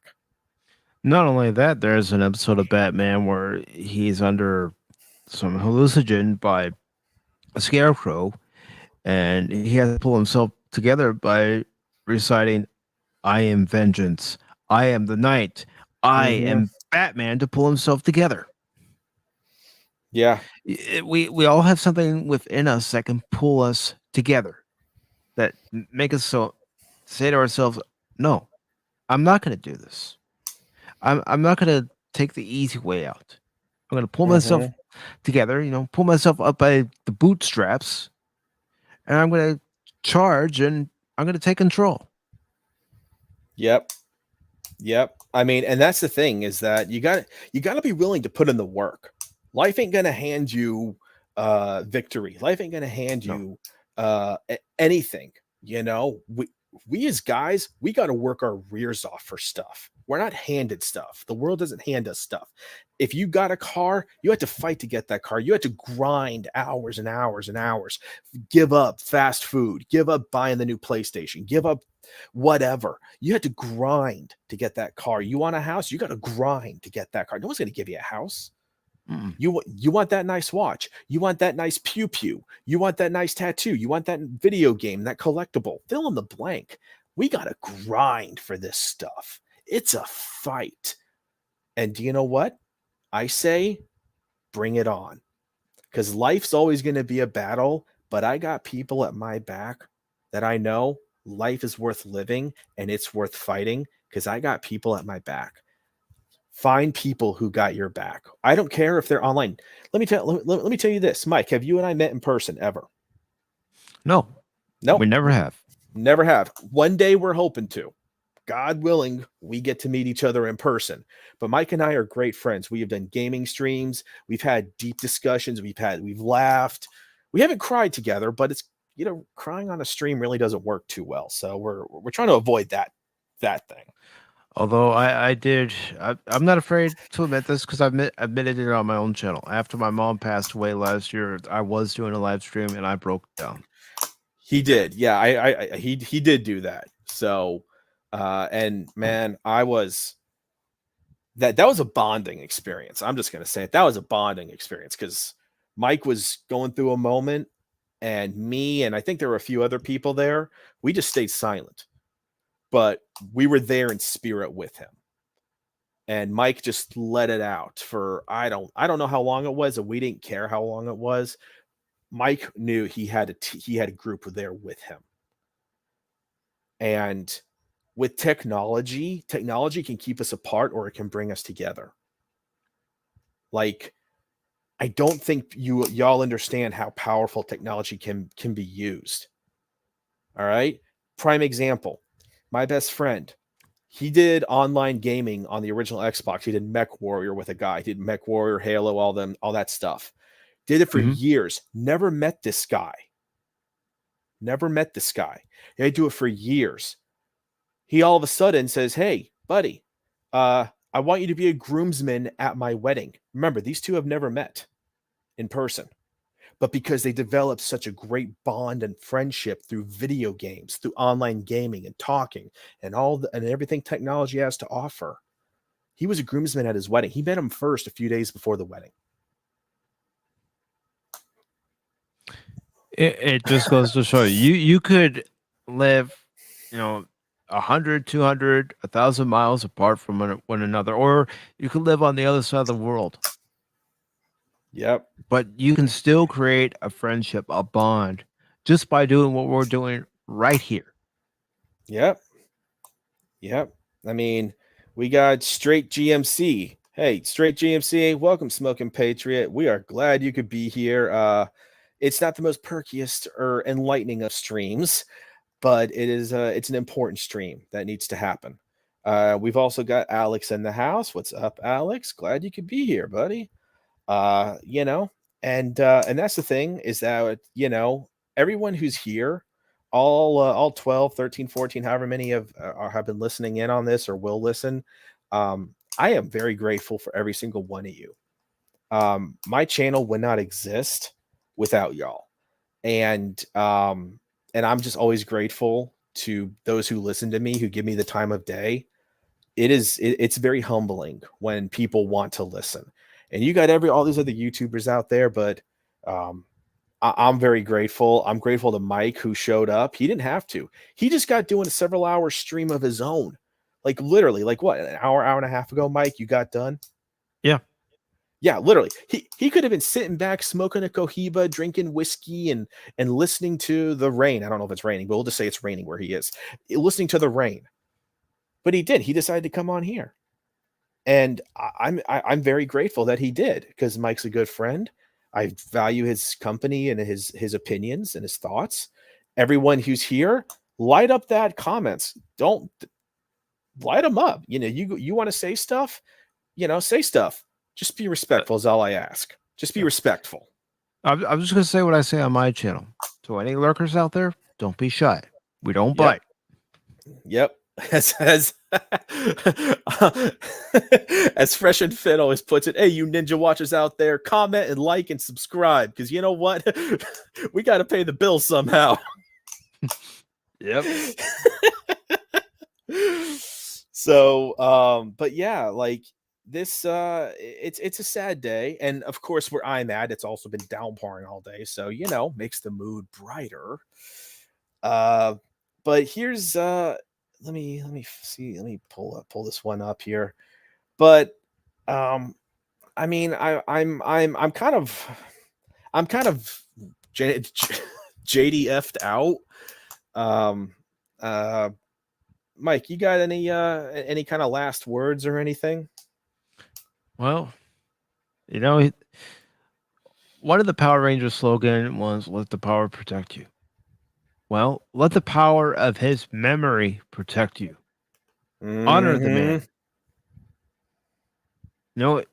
[SPEAKER 2] Not only that, there's an episode of Batman where he's under some hallucinogen by a scarecrow, and he has to pull himself together by reciting, I am vengeance, I am the night, I
[SPEAKER 1] Mm-hmm.
[SPEAKER 2] am Batman, to pull himself together.
[SPEAKER 1] Yeah.
[SPEAKER 2] We all have something within us that can pull us together, that make us so say to ourselves, no, I'm not going to do this. I'm not going to take the easy way out. I'm going to pull myself
[SPEAKER 1] Mm-hmm.
[SPEAKER 2] together, pull myself up by the bootstraps, and I'm going to charge, and I'm going to take control.
[SPEAKER 1] Yep. Yep. I mean, and that's the thing is that you got to be willing to put in the work. Life ain't going to hand you victory. Life ain't going to hand
[SPEAKER 2] No.
[SPEAKER 1] you anything, we as guys, we got to work our rears off for stuff. We're not handed stuff. The world doesn't hand us stuff. If you got a car, you had to fight to get that car. You had to grind hours and hours and hours, give up fast food, give up buying the new PlayStation, give up whatever. You had to grind to get that car. You want a house? You got to grind to get that car. No one's going to give you a house.
[SPEAKER 2] Mm-mm.
[SPEAKER 1] You want that nice watch. You want that nice pew pew. You want that nice tattoo. You want that video game, that collectible. Fill in the blank. We got to grind for this stuff. It's a fight. And do you know what? I say bring it on. Because life's always going to be a battle, but I got people at my back that I know life is worth living and it's worth fighting because I got people at my back. Find people who got your back. I don't care if they're online. Let me tell you this, Mike. Have you and I met in person ever?
[SPEAKER 2] No, we
[SPEAKER 1] Nope,
[SPEAKER 2] never have.
[SPEAKER 1] never have. One day we're hoping to. God willing, we get to meet each other in person. But Mike and I are great friends. We have done gaming streams. We've had deep discussions. We've laughed. We haven't cried together, but it's crying on a stream really doesn't work too well. So we're trying to avoid that thing.
[SPEAKER 2] Although I'm not afraid to admit this because admitted it on my own channel. After my mom passed away last year, I was doing a live stream and I broke down.
[SPEAKER 1] He did. Yeah, he did do that. So and man, I was that was a bonding experience. I'm just gonna say it. That was a bonding experience because Mike was going through a moment, and me and I think there were a few other people there. We just stayed silent, but we were there in spirit with him. And Mike just let it out for I don't know how long it was, and we didn't care how long it was. Mike knew he had a group there with him, and with technology can keep us apart or it can bring us together. Like I don't think y'all understand how powerful technology can be used. All right? Prime example. My best friend, He did online gaming on the original Xbox. He did Mech Warrior with a guy. He did Mech Warrior, Halo, all that stuff. Did it for
[SPEAKER 2] Hmm.
[SPEAKER 1] years. Never met this guy. Never met this guy. He had to do it for years. He all of a sudden says, "Hey, buddy, I want you to be a groomsman at my wedding." Remember, these two have never met in person, but because they developed such a great bond and friendship through video games, through online gaming and talking and everything technology has to offer, he was a groomsman at his wedding. He met him first a few days before the wedding.
[SPEAKER 2] It just goes to show you could live, you know, 100, 200, 1,000 miles apart from one another, or you could live on the other side of the world,
[SPEAKER 1] Yep.
[SPEAKER 2] but you can still create a friendship, a bond, just by doing what we're doing right here.
[SPEAKER 1] Yep. Yep. I mean, we got Straight GMC. Hey, Straight GMC, welcome, Smoking Patriot. We are glad you could be here. It's not the most perkiest or enlightening of streams, but it's an important stream that needs to happen. We've also got Alex in the house. What's up, Alex? Glad you could be here, buddy. You know, and that's the thing is that, everyone who's here, all 12, 13, 14, however many have been listening in on this or will listen. I am very grateful for every single one of you. My channel would not exist without y'all. And I'm just always grateful to those who listen to me, who give me the time of day. It's very humbling when people want to listen. And you got all these other YouTubers out there, but I'm very grateful. I'm grateful to Mike, who showed up. He didn't have to. He just got doing a several hour stream of his own. Like literally, like what, an hour and a half ago, Mike, you got done?
[SPEAKER 2] Yeah.
[SPEAKER 1] Yeah, literally. He could have been sitting back, smoking a cohiba, drinking whiskey, and listening to the rain. I don't know if it's raining, but we'll just say it's raining where he is. Listening to the rain. But he did. He decided to come on here. And I'm very grateful that he did, because Mike's a good friend. I value his company and his opinions and his thoughts. Everyone who's here, light up that comments. Don't light them up. You want to say stuff, say stuff. Just be respectful is all I ask. Just be
[SPEAKER 2] Yeah.
[SPEAKER 1] respectful.
[SPEAKER 2] I'm just going to say what I say on my channel. To any lurkers out there, don't be shy. We don't
[SPEAKER 1] Yep.
[SPEAKER 2] bite.
[SPEAKER 1] Yep. As as Fresh and Fit always puts it, hey, you ninja watchers out there, comment and like and subscribe, because you know what? We got to pay the bills somehow.
[SPEAKER 2] Yep.
[SPEAKER 1] So, but yeah, like this, it's a sad day, and of course, where I'm at, it's also been downpouring all day, so makes the mood brighter. But here's let me see, let me pull this one up here. But I mean, I'm kind of JDF'd out. Um, uh, Mike, you got any kind of last words or anything?
[SPEAKER 2] Well, one of the Power Rangers slogan was "Let the power protect you." Well, let the power of his memory protect you. Honor the
[SPEAKER 1] Mm-hmm.
[SPEAKER 2] man.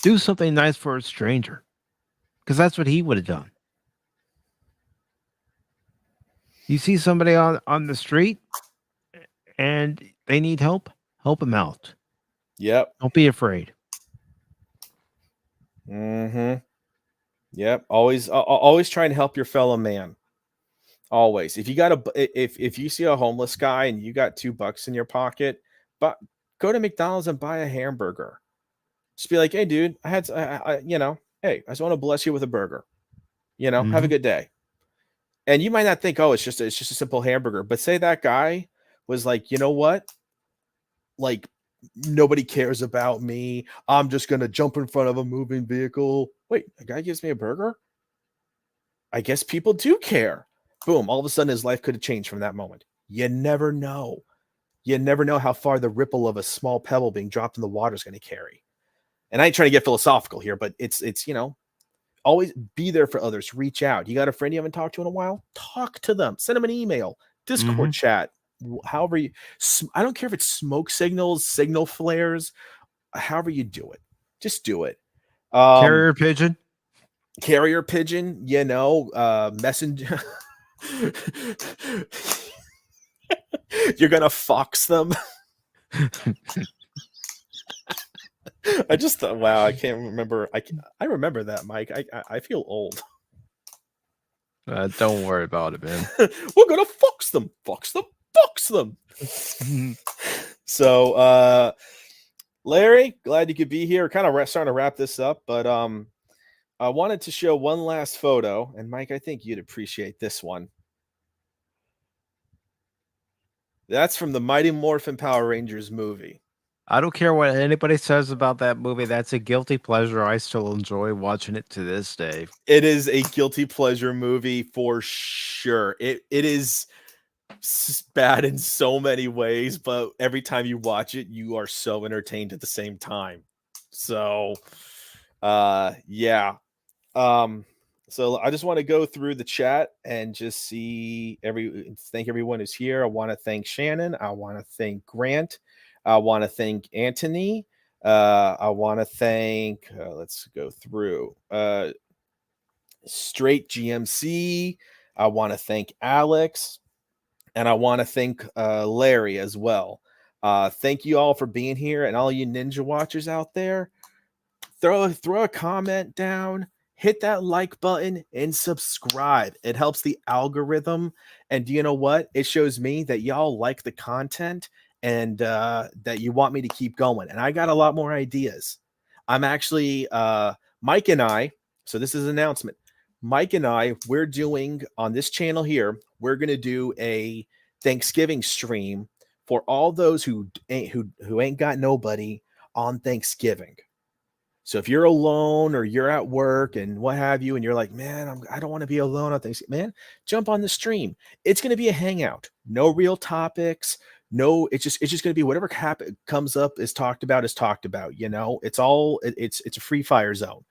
[SPEAKER 2] Do something nice for a stranger, because that's what he would have done. You see somebody on the street and they need help them out.
[SPEAKER 1] Yep.
[SPEAKER 2] Don't be afraid.
[SPEAKER 1] Mm-hmm. Yep. Always try and help your fellow man. Always. If you got if you see a homeless guy and you got $2 in your pocket, but go to McDonald's and buy a hamburger. Just be like, hey, dude, hey, I just want to bless you with a burger. Have a
[SPEAKER 2] Mhm.
[SPEAKER 1] good day. And you might not think, oh, it's just a simple hamburger, but say that guy was like, you know what? Like, nobody cares about me. I'm just gonna jump in front of a moving vehicle. Wait, a guy gives me a burger? I guess people do care. Boom, all of a sudden his life could have changed from that moment. You never know. You never know how far the ripple of a small pebble being dropped in the water is going to carry. And I ain't trying to get philosophical here, but it's always be there for others. Reach out. You got a friend you haven't talked to in a while? Talk to them. Send them an email, Discord
[SPEAKER 2] Mhm.
[SPEAKER 1] chat. however you, I don't care if it's smoke signals, signal flares, however you do it, just do it.
[SPEAKER 2] Carrier pigeon.
[SPEAKER 1] Carrier pigeon, messenger. You're gonna fox them. I just thought, wow, I can't remember. I remember that, Mike. I feel old.
[SPEAKER 2] Don't worry about it, man.
[SPEAKER 1] We're gonna fox them, fox them, fox them. So, Larry, glad you could be here. Kind of starting to wrap this up, but I wanted to show one last photo, and Mike, I think you'd appreciate this one. That's from the Mighty Morphin Power Rangers movie.
[SPEAKER 2] I don't care what anybody says about that movie. That's a guilty pleasure. I still enjoy watching it to this day.
[SPEAKER 1] It is a guilty pleasure movie for sure. It is bad in so many ways, but every time you watch it, you are so entertained at the same time. So, yeah. So I just want to go through the chat and just see thank everyone who's here. I want to thank Shannon. I want to thank Grant. I want to thank Anthony. I want to thank, let's go through, Straight GMC. I want to thank Alex, and I want to thank Larry as well. Thank you all for being here, and all you Ninja Watchers out there. Throw a comment down, hit that like button, and subscribe. It helps the algorithm. And do you know what? It shows me that y'all like the content and that you want me to keep going. And I got a lot more ideas. I'm actually, Mike and I, so this is an announcement. Mike and I, we're doing on this channel here, we're going to do a Thanksgiving stream for all those who ain't got nobody on Thanksgiving. So if you're alone or you're at work and what have you, and you're like, man, I don't want to be alone on Thanksgiving, man, jump on the stream. It's going to be a hangout. No real topics. No, it's just going to be whatever comes up is talked about. It's all it's a free fire zone.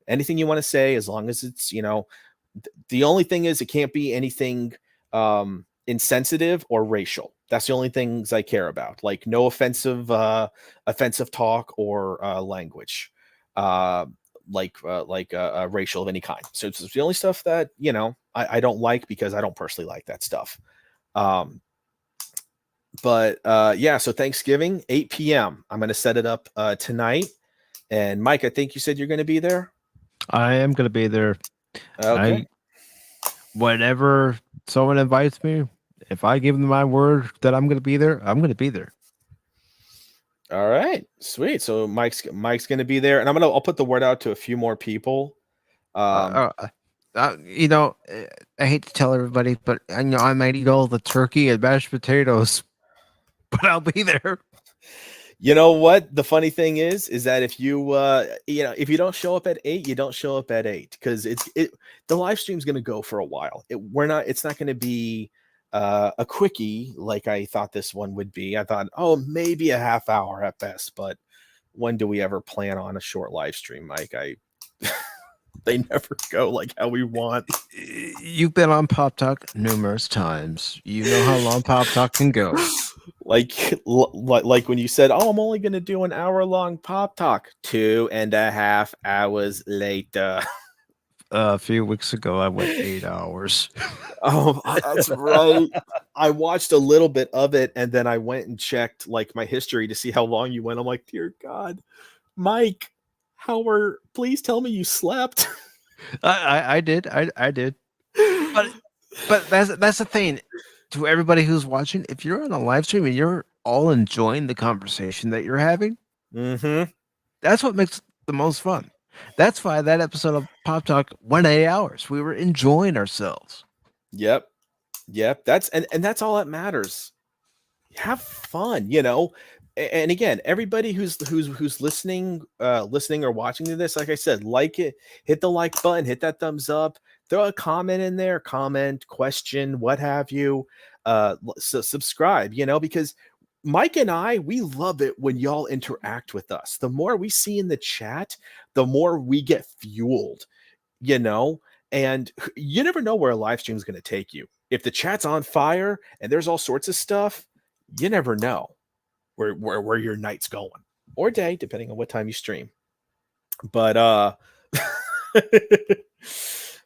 [SPEAKER 1] Anything you want to say, as long as it's, the only thing is it can't be anything insensitive or racial. That's the only things I care about. Like no offensive talk or language. Racial of any kind. So it's the only stuff that, I don't like, because I don't personally like that stuff. So Thanksgiving, 8 p.m. I'm going to set it up tonight. And Mike, I think you said you're going to be there.
[SPEAKER 2] I am going to be there.
[SPEAKER 1] Okay.
[SPEAKER 2] Whenever someone invites me, if I give them my word that I'm going to be there, I'm going to be there.
[SPEAKER 1] All right, sweet. So Mike's going to be there, and I'll put the word out to a few more people.
[SPEAKER 2] I hate to tell everybody, but I might eat all the turkey and mashed potatoes, but I'll be there.
[SPEAKER 1] You know what? The funny thing is that if you if you don't show up at 8, you don't show up at 8, because the live stream's going to go for a while. It's not going to be a quickie like I thought this one would be. I thought, maybe a half hour at best, but when do we ever plan on a short live stream, Mike? They never go like how we want.
[SPEAKER 2] You've been on Pop Talk numerous times. You know how long Pop Talk can go.
[SPEAKER 1] Like when you said, I'm only going to do an hour-long Pop Talk. 2.5 hours later.
[SPEAKER 2] A few weeks ago, I went 8 hours.
[SPEAKER 1] Oh, that's right. I watched a little bit of it, and then I went and checked like my history to see how long you went. I'm like, dear God, Mike, please tell me you slept.
[SPEAKER 2] I did. I did. But that's the thing. To everybody who's watching, if you're on a live stream and you're all enjoying the conversation that you're having, that's what makes the most fun. That's why that episode of Pop Talk went 8 hours. We were enjoying ourselves.
[SPEAKER 1] Yep. That's that's all that matters. Have fun, And again, everybody who's listening or watching to this, like I said, like it, hit the like button, hit that thumbs up, throw a comment in there, question, what have you. Subscribe, because Mike and I, we love it when y'all interact with us. The more we see in the chat, the more we get fueled, and you never know where a live stream is going to take you. if the chat's on fire and there's all sorts of stuff, you never know where your night's going or day, depending on what time you stream. But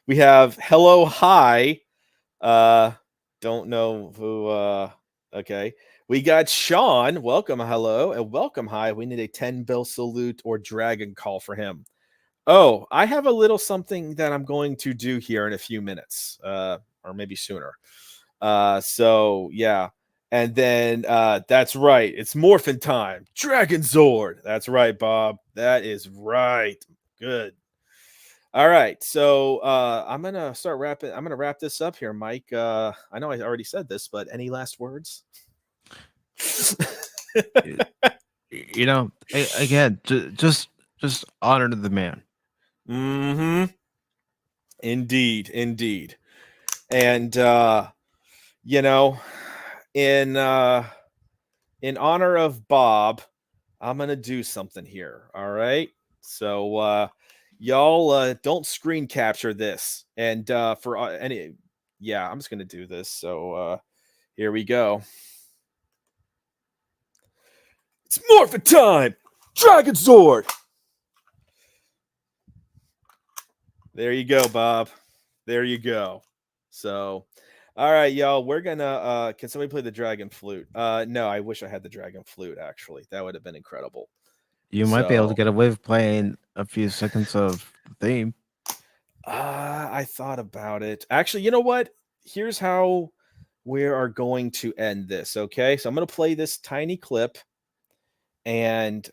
[SPEAKER 1] we have hello hi. Don't know who okay. We got Sean. Welcome, hello, and welcome hi. We need a 10 bill salute or dragon call for him. Oh, I have a little something that I'm going to do here in a few minutes, or maybe sooner. So yeah. And then that's right. It's morphin time. Dragon Zord. That's right, Bob. That is right. Good. All right. So I'm gonna start wrapping. I'm gonna wrap this up here, Mike. I know I already said this, but any last words?
[SPEAKER 2] You know, again, just honor to the man.
[SPEAKER 1] Mm-hmm. Indeed, indeed. And you know, in honor of Bob, I'm gonna do something here. All right. So y'all don't screen capture this. And for any yeah, I'm just gonna do this. So here we go. It's morphin time! Dragon Zord! There you go, Bob. There you go. So, all right, y'all. We're gonna can somebody play the dragon flute? No, I wish I had the dragon flute, actually. That would have been incredible.
[SPEAKER 2] You might be able to get away with playing a few seconds of the theme.
[SPEAKER 1] I thought about it. Actually, you know what? Here's how we are going to end this. Okay, so I'm gonna play this tiny clip, and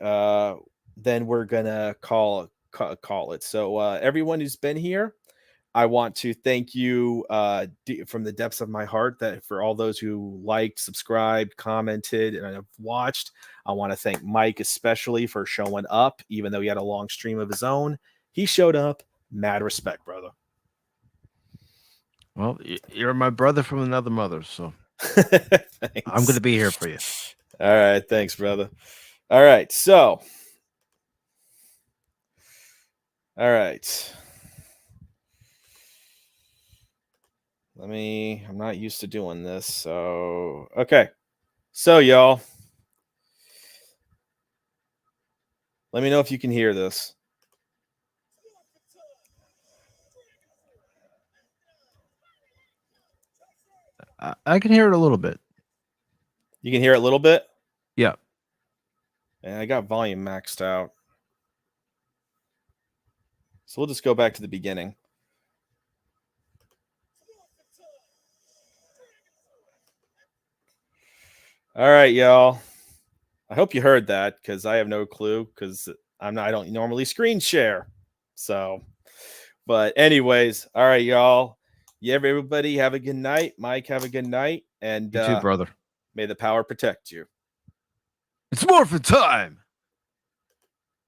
[SPEAKER 1] then we're gonna call it. So everyone who's been here, I want to thank you from the depths of my heart that for all those who liked, subscribed, commented, and have watched. I want to thank Mike especially for showing up, even though he had a long stream of his own. He showed up. Mad respect, brother.
[SPEAKER 2] Well, you're my brother from another mother, so I'm going to be here for you.
[SPEAKER 1] All right, thanks, brother. All right, so, all right. I'm not used to doing this, so, okay. So, y'all, let me know if you can hear this.
[SPEAKER 2] I can hear it a little bit.
[SPEAKER 1] You can hear it a little bit?
[SPEAKER 2] Yeah.
[SPEAKER 1] And I got volume maxed out. So we'll just go back to the beginning. All right, y'all. I hope you heard that because I have no clue because I don't normally screen share. So, but anyways, all right, y'all. Yeah, everybody have a good night. Mike, have a good night. And
[SPEAKER 2] you too, brother.
[SPEAKER 1] may the power protect you.
[SPEAKER 2] It's morphin time.